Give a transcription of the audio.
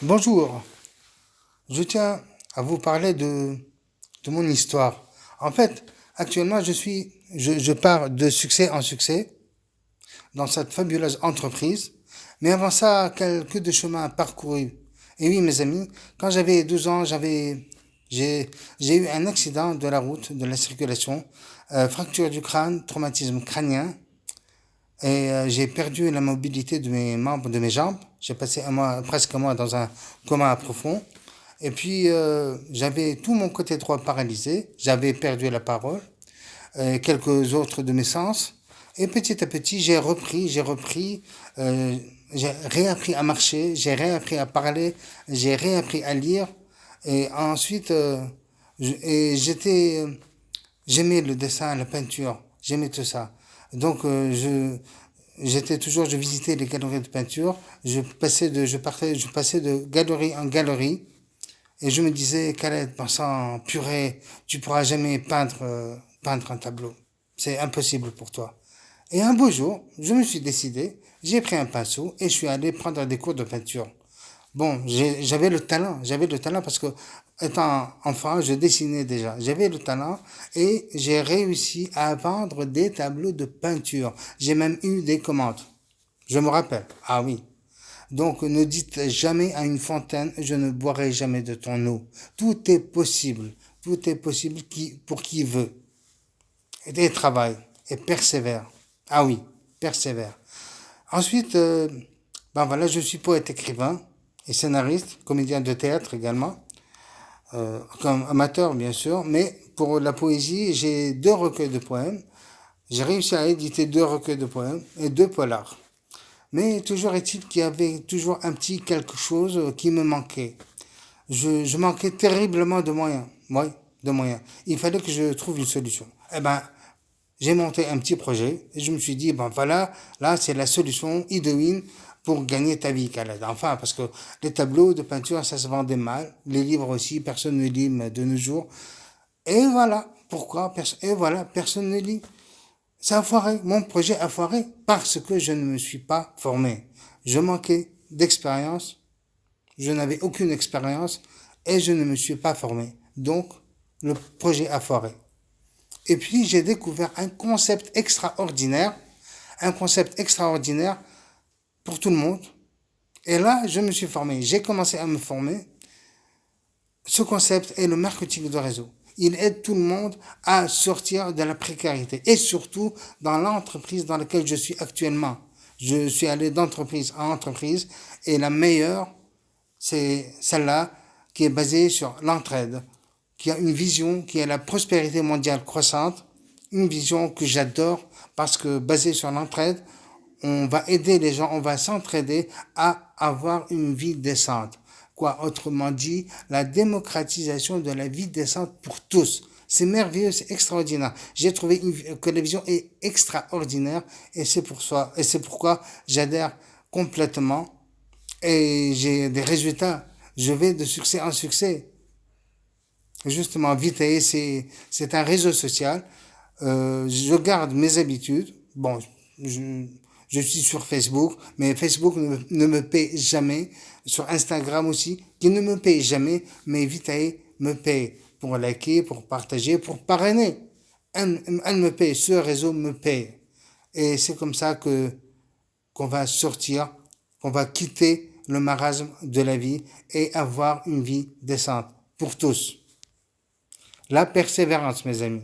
Bonjour, je tiens à vous parler de mon histoire. En fait, actuellement, je pars de succès en succès dans cette fabuleuse entreprise. Mais avant ça, quelques de chemin parcouru. Et oui, mes amis, quand j'avais 12 ans, j'ai eu un accident de la route, de la circulation, fracture du crâne, traumatisme crânien, et j'ai perdu la mobilité de mes membres, de mes jambes. J'ai passé presque un mois dans un coma profond. Et puis, j'avais tout mon côté droit paralysé. J'avais perdu la parole, quelques autres de mes sens. Et petit à petit, euh, j'ai réappris à marcher, j'ai réappris à parler, j'ai réappris à lire. Et ensuite, j'aimais le dessin, la peinture, j'aimais tout ça. Donc, je visitais les galeries de peinture, je passais de galerie en galerie, et je me disais, Khaled, pensant, purée, tu pourras jamais peindre un tableau. C'est impossible pour toi. Et un beau jour, je me suis décidé, j'ai pris un pinceau et je suis allé prendre des cours de peinture. Bon, j'avais le talent parce que étant enfant, je dessinais déjà. J'avais le talent et j'ai réussi à vendre des tableaux de peinture. J'ai même eu des commandes. Je me rappelle. Ah oui. Donc ne dites jamais à une fontaine, je ne boirai jamais de ton eau. Tout est possible. Tout est possible pour qui veut. Et travaille. Et persévère. Ah oui, persévère. Ensuite, ben voilà, je suis poète écrivain et scénariste, comédien de théâtre également, comme amateur bien sûr, mais pour la poésie, j'ai deux recueils de poèmes. J'ai réussi à éditer deux recueils de poèmes et deux polars. Mais toujours est-il qu'il y avait toujours un petit quelque chose qui me manquait. Je manquais terriblement de moyens. Oui, de moyens. Il fallait que je trouve une solution. Eh ben, j'ai monté un petit projet et je me suis dit, ben voilà, là c'est la solution idoine pour gagner ta vie, Khaled. Enfin, parce que les tableaux de peinture, ça se vendait mal. Les livres aussi, personne ne lit de nos jours. Et voilà, pourquoi, et voilà, personne ne lit. Ça a foiré, mon projet a foiré parce que je ne me suis pas formé. Je manquais d'expérience, je n'avais aucune expérience et je ne me suis pas formé. Donc, le projet a foiré. Et puis, j'ai découvert un concept extraordinaire pour tout le monde. Et là, je me suis formé. J'ai commencé à me former. Ce concept est le marketing de réseau. Il aide tout le monde à sortir de la précarité et surtout dans l'entreprise dans laquelle je suis actuellement. Je suis allé d'entreprise en entreprise et la meilleure, c'est celle-là qui est basée sur l'entraide, qui a une vision qui est la prospérité mondiale croissante, une vision que j'adore parce que basée sur l'entraide, on va aider les gens, on va s'entraider à avoir une vie décente. Quoi, autrement dit, la démocratisation de la vie décente pour tous. C'est merveilleux, c'est extraordinaire. J'ai trouvé que la vision est extraordinaire et c'est pourquoi j'adhère complètement et j'ai des résultats. Je vais de succès en succès. Justement, Vitae, c'est un réseau social. Je garde mes habitudes. Bon, je, je suis sur Facebook, mais Facebook ne me paie jamais. Sur Instagram aussi, qui ne me paye jamais, mais Vitae me paye pour liker, pour partager, pour parrainer. Elle me paye, ce réseau me paye. Et c'est comme ça qu'on va sortir, qu'on va quitter le marasme de la vie et avoir une vie décente pour tous. La persévérance, mes amis.